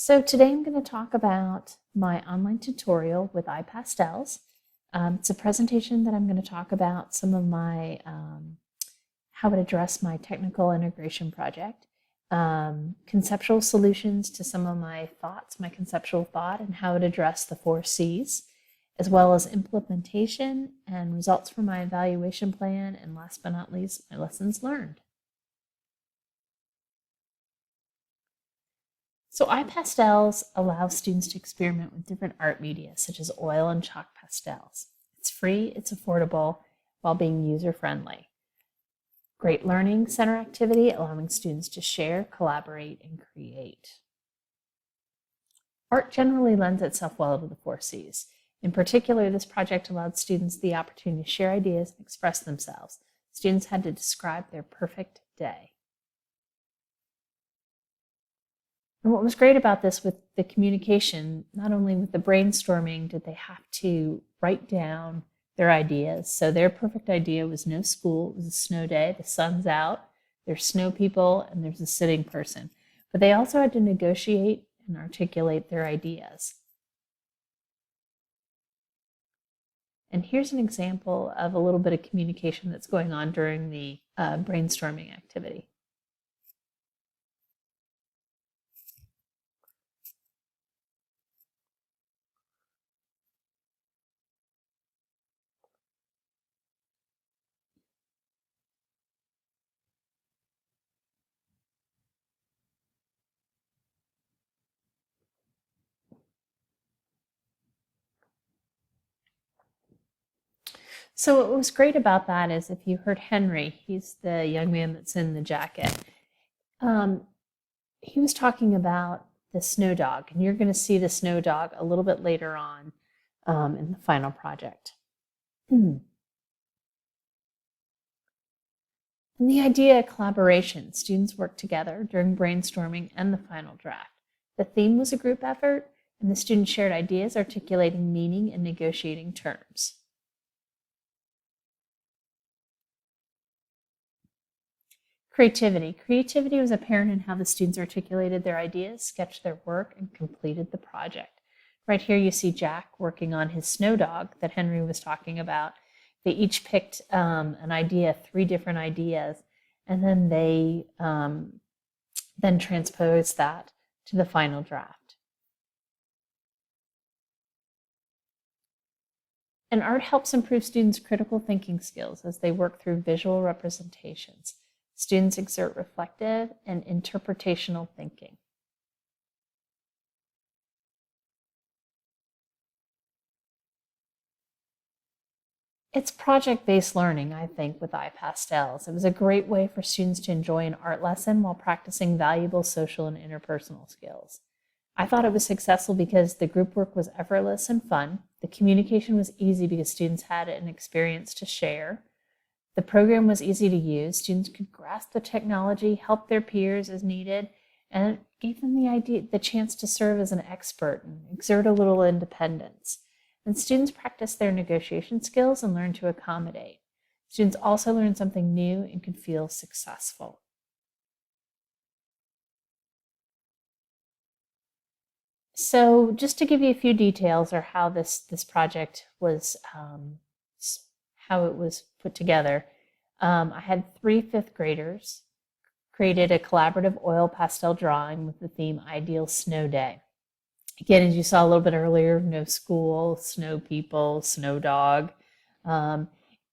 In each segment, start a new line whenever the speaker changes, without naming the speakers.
So today I'm going to talk about my online tutorial with iPastels. It's a presentation that I'm going to talk about some of my, how it addressed my technical integration project, conceptual solutions to some of my thoughts, my conceptual thought, and how it addressed the 4 C's, as well as implementation and results from my evaluation plan, and last but not least, my lessons learned. So iPastels allow students to experiment with different art media, such as oil and chalk pastels. It's free, it's affordable, while being user-friendly. Great learning center activity, allowing students to share, collaborate, and create. Art generally lends itself well to the 4 C's. In particular, this project allowed students the opportunity to share ideas and express themselves. Students had to describe their perfect day. And what was great about this with the communication, not only with the brainstorming, did they have to write down their ideas. So their perfect idea was no school, it was a snow day, the sun's out, there's snow people, and there's a sitting person. But they also had to negotiate and articulate their ideas. And here's an example of a little bit of communication that's going on during the brainstorming activity. So what was great about that is if you heard Henry, he's the young man that's in the jacket, he was talking about the snow dog, and you're going to see the snow dog a little bit later on in the final project. And the idea of collaboration, students worked together during brainstorming and the final draft. The theme was a group effort, and the students shared ideas, articulating meaning and negotiating terms. Creativity. Creativity was apparent in how the students articulated their ideas, sketched their work, and completed the project. Right here you see Jack working on his snow dog that Henry was talking about. They each picked an idea, 3 different ideas, and then they then transposed that to the final draft. And art helps improve students' critical thinking skills as they work through visual representations. Students exert reflective and interpretational thinking. It's project-based learning, I think, with iPastels. It was a great way for students to enjoy an art lesson while practicing valuable social and interpersonal skills. I thought it was successful because the group work was effortless and fun. The communication was easy because students had an experience to share. The program was easy to use. Students could grasp the technology, help their peers as needed, and it gave them the chance to serve as an expert and exert a little independence. And students practiced their negotiation skills and learned to accommodate. Students also learned something new and could feel successful. So just to give you a few details or how this project was, how it was put together, I had 3 5th graders created a collaborative oil pastel drawing with the theme Ideal Snow Day. Again, as you saw a little bit earlier, no school, snow people, snow dog.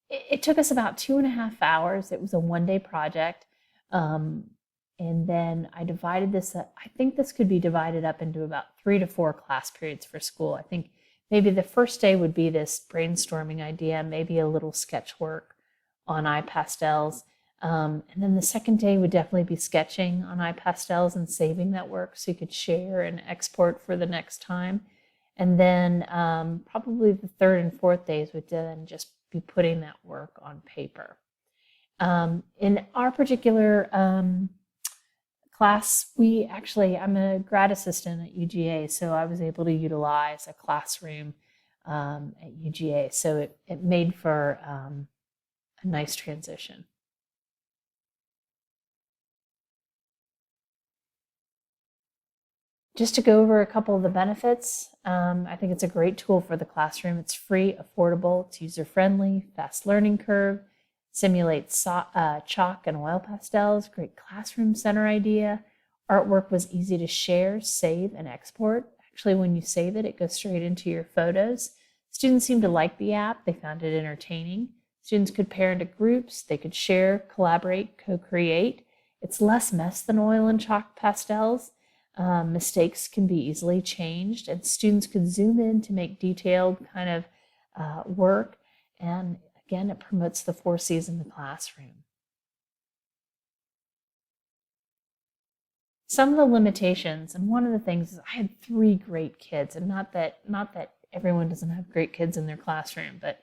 It took us about 2.5 hours. It was a 1-day project. And then I divided this up. I think this could be divided up into about 3 to 4 class periods for school. I think maybe the first day would be this brainstorming idea, maybe a little sketch work on iPastels. And then the second day would definitely be sketching on iPastels and saving that work so you could share and export for the next time. And then probably the 3rd and 4th days would then just be putting that work on paper. In our particular class, I'm a grad assistant at UGA, so I was able to utilize a classroom at UGA. So it made for a nice transition. Just to go over a couple of the benefits, I think it's a great tool for the classroom. It's free, affordable, it's user-friendly, fast learning curve, simulates chalk and oil pastels, great classroom center idea. Artwork was easy to share, save, and export. Actually, when you save it, it goes straight into your photos. Students seemed to like the app. They found it entertaining. Students could pair into groups. They could share, collaborate, co-create. It's less mess than oil and chalk pastels. Mistakes can be easily changed, and students could zoom in to make detailed kind of work. And again, it promotes the 4 C's in the classroom. Some of the limitations, and one of the things is I had 3 great kids, and not that everyone doesn't have great kids in their classroom, but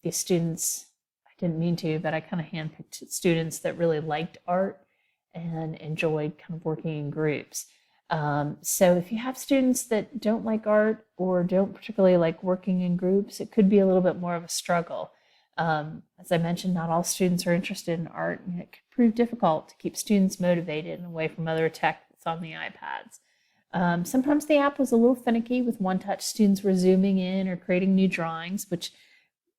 these students, I didn't mean to, but I kind of handpicked students that really liked art and enjoyed kind of working in groups. So if you have students that don't like art or don't particularly like working in groups, it could be a little bit more of a struggle. As I mentioned, not all students are interested in art, and it could prove difficult to keep students motivated and away from other tech that's on the iPads. Sometimes the app was a little finicky with one-touch. Students were zooming in or creating new drawings, which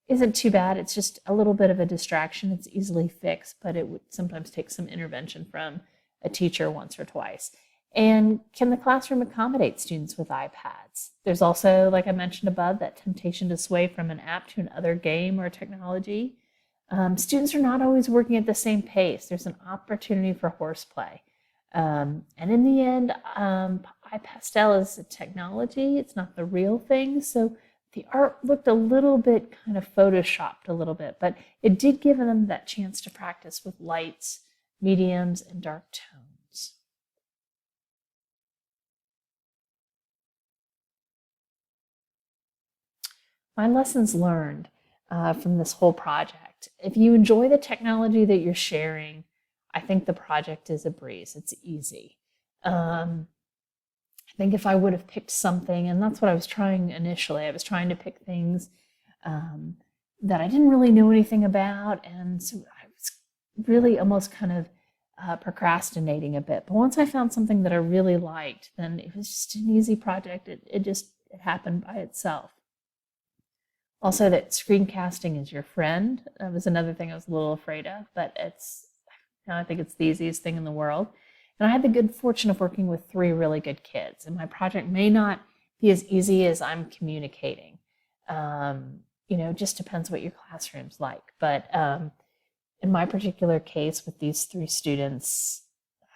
isn't too bad. It's just a little bit of a distraction. It's easily fixed, but it would sometimes take some intervention from a teacher once or twice. And can the classroom accommodate students with iPads? There's also, like I mentioned above, that temptation to sway from an app to another game or technology. Students are not always working at the same pace. There's an opportunity for horseplay. And in the end, iPastel is a technology. It's not the real thing. So the art looked a little bit kind of photoshopped a little bit, but it did give them that chance to practice with lights, mediums, and dark tones. My lessons learned from this whole project. If you enjoy the technology that you're sharing, I think the project is a breeze. It's easy. I think if I would have picked something, and that's what I was trying initially, I was trying to pick things that I didn't really know anything about, and so I was really almost kind of procrastinating a bit. But once I found something that I really liked, then it was just an easy project. It happened by itself. Also, that screencasting is your friend. That was another thing I was a little afraid of, but I think it's the easiest thing in the world. And I had the good fortune of working with 3 really good kids, and my project may not be as easy as I'm communicating. It just depends what your classroom's like. But in my particular case with these 3 students,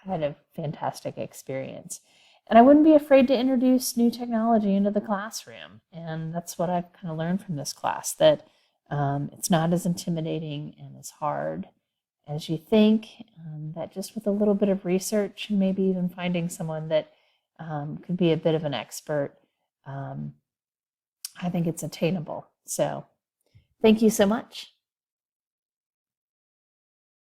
I had a fantastic experience. And I wouldn't be afraid to introduce new technology into the classroom. And that's what I've kind of learned from this class, that it's not as intimidating and as hard as you think, that just with a little bit of research and maybe even finding someone that could be a bit of an expert, I think it's attainable. So thank you so much.